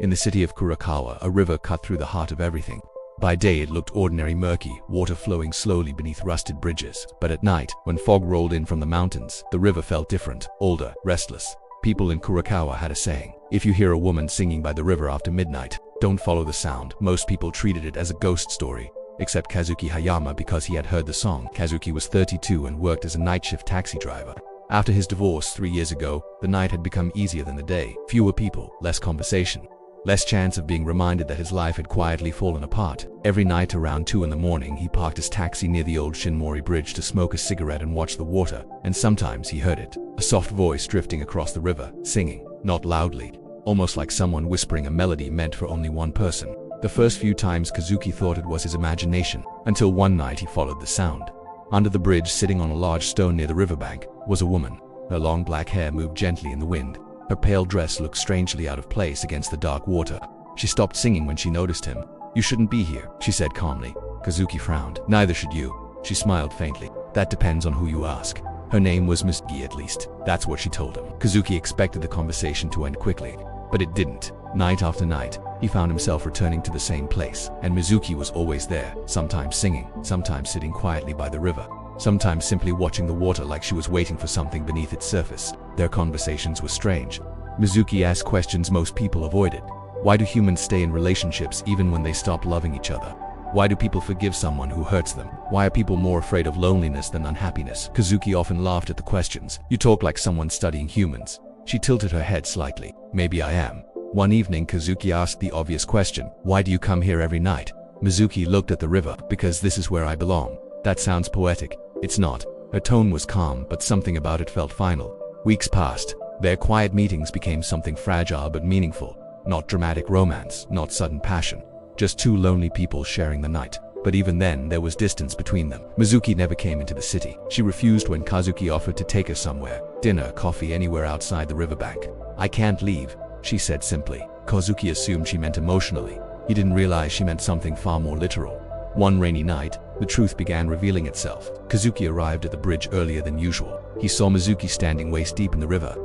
In the city of Kurakawa, a river cut through the heart of everything. By day it looked ordinary, murky, water flowing slowly beneath rusted bridges. But at night, when fog rolled in from the mountains, the river felt different, older, restless. People in Kurakawa had a saying: if you hear a woman singing by the river after midnight, don't follow the sound. Most people treated it as a ghost story, except Kazuki Hayama, because he had heard the song. Kazuki was 32 and worked as a night shift taxi driver. After his divorce 3 years ago, the night had become easier than the day. Fewer people, less conversation, less chance of being reminded that his life had quietly fallen apart. Every night around 2 in the morning, he parked his taxi near the old Shinmori Bridge to smoke a cigarette and watch the water, and sometimes he heard it. A soft voice drifting across the river, singing, not loudly, almost like someone whispering a melody meant for only one person. The first few times Kazuki thought it was his imagination, until one night he followed the sound. Under the bridge, sitting on a large stone near the riverbank, was a woman. Her long black hair moved gently in the wind. Her pale dress looked strangely out of place against the dark water. She stopped singing when she noticed him. "You shouldn't be here," she said calmly. Kazuki frowned. "Neither should you." She smiled faintly. "That depends on who you ask." Her name was Miss Gi, at least. That's what she told him. Kazuki expected the conversation to end quickly, but it didn't. Night after night, he found himself returning to the same place, and Mizuki was always there, sometimes singing, sometimes sitting quietly by the river, sometimes simply watching the water like she was waiting for something beneath its surface. Their conversations were strange. Mizuki asked questions most people avoided. Why do humans stay in relationships even when they stop loving each other? Why do people forgive someone who hurts them? Why are people more afraid of loneliness than unhappiness? Kazuki often laughed at the questions. "You talk like someone studying humans." She tilted her head slightly. "Maybe I am." One evening, Kazuki asked the obvious question, "Why do you come here every night?" Mizuki looked at the river. "Because this is where I belong." "That sounds poetic." "It's not." Her tone was calm, but something about it felt final. Weeks passed. Their quiet meetings became something fragile but meaningful. Not dramatic romance, not sudden passion. Just two lonely people sharing the night. But even then, there was distance between them. Mizuki never came into the city. She refused when Kazuki offered to take her somewhere. Dinner, coffee, anywhere outside the riverbank. "I can't leave," she said simply. Kazuki assumed she meant emotionally. He didn't realize she meant something far more literal. One rainy night, the truth began revealing itself. Kazuki arrived at the bridge earlier than usual. He saw Mizuki standing waist deep in the river,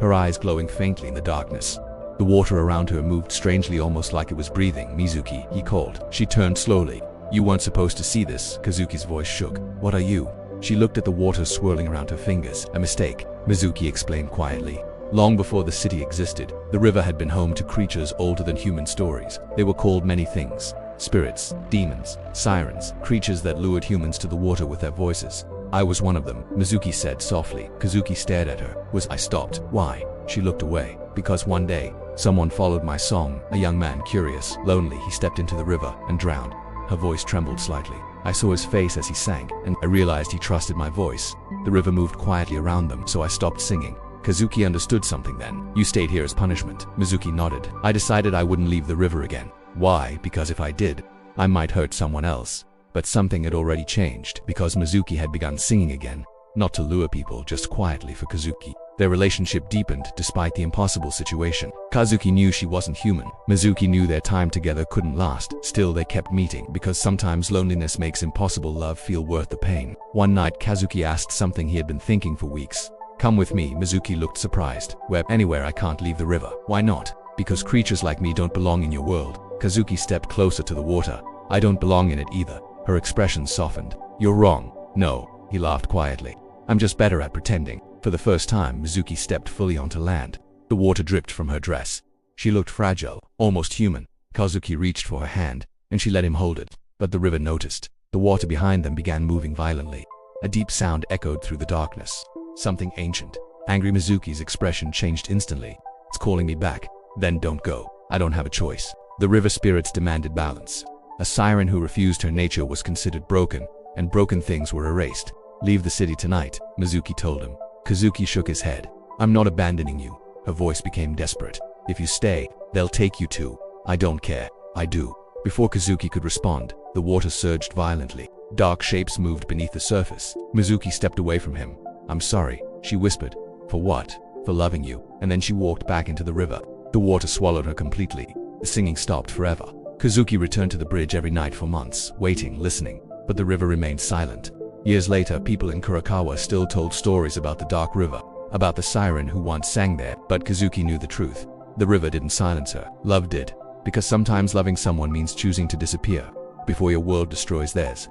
her eyes glowing faintly in the darkness. The water around her moved strangely, almost like it was breathing. "Mizuki," he called. She turned slowly. "You weren't supposed to see this." Kazuki's voice shook. "What are you?" She looked at the water swirling around her fingers. "A mistake," Mizuki explained quietly. Long before the city existed, the river had been home to creatures older than human stories. They were called many things: spirits, demons, sirens, creatures that lured humans to the water with their voices. "I was one of them," Mizuki said softly. Kazuki stared at her. I stopped. "Why?" She looked away. "Because one day, someone followed my song." A young man, curious, lonely, he stepped into the river and drowned. Her voice trembled slightly. "I saw his face as he sank, and I realized he trusted my voice. The river moved quietly around them, so I stopped singing." Kazuki understood something then. "You stayed here as punishment." Mizuki nodded. "I decided I wouldn't leave the river again." "Why?" "Because if I did, I might hurt someone else." But something had already changed, because Mizuki had begun singing again. Not to lure people, just quietly for Kazuki. Their relationship deepened despite the impossible situation. Kazuki knew she wasn't human. Mizuki knew their time together couldn't last. Still, they kept meeting, because sometimes loneliness makes impossible love feel worth the pain. One night, Kazuki asked something he had been thinking for weeks. "Come with me." Mizuki looked surprised. "Where?" "Anywhere. I can't leave the river." "Why not?" "Because creatures like me don't belong in your world." Kazuki stepped closer to the water. "I don't belong in it either." Her expression softened. "You're wrong." "No," he laughed quietly. "I'm just better at pretending." For the first time, Mizuki stepped fully onto land. The water dripped from her dress. She looked fragile, almost human. Kazuki reached for her hand, and she let him hold it. But the river noticed. The water behind them began moving violently. A deep sound echoed through the darkness. Something ancient. Angry. Mizuki's expression changed instantly. "It's calling me back." "Then don't go." "I don't have a choice." The river spirits demanded balance. A siren who refused her nature was considered broken, and broken things were erased. "Leave the city tonight," Mizuki told him. Kazuki shook his head. "I'm not abandoning you." Her voice became desperate. "If you stay, they'll take you too." "I don't care." "I do." Before Kazuki could respond, the water surged violently. Dark shapes moved beneath the surface. Mizuki stepped away from him. "I'm sorry," she whispered. "For what?" "For loving you." And then she walked back into the river. The water swallowed her completely. The singing stopped forever. Kazuki returned to the bridge every night for months, waiting, listening. But the river remained silent. Years later, people in Kurakawa still told stories about the dark river, about the siren who once sang there. But Kazuki knew the truth. The river didn't silence her. Love did. Because sometimes loving someone means choosing to disappear before your world destroys theirs.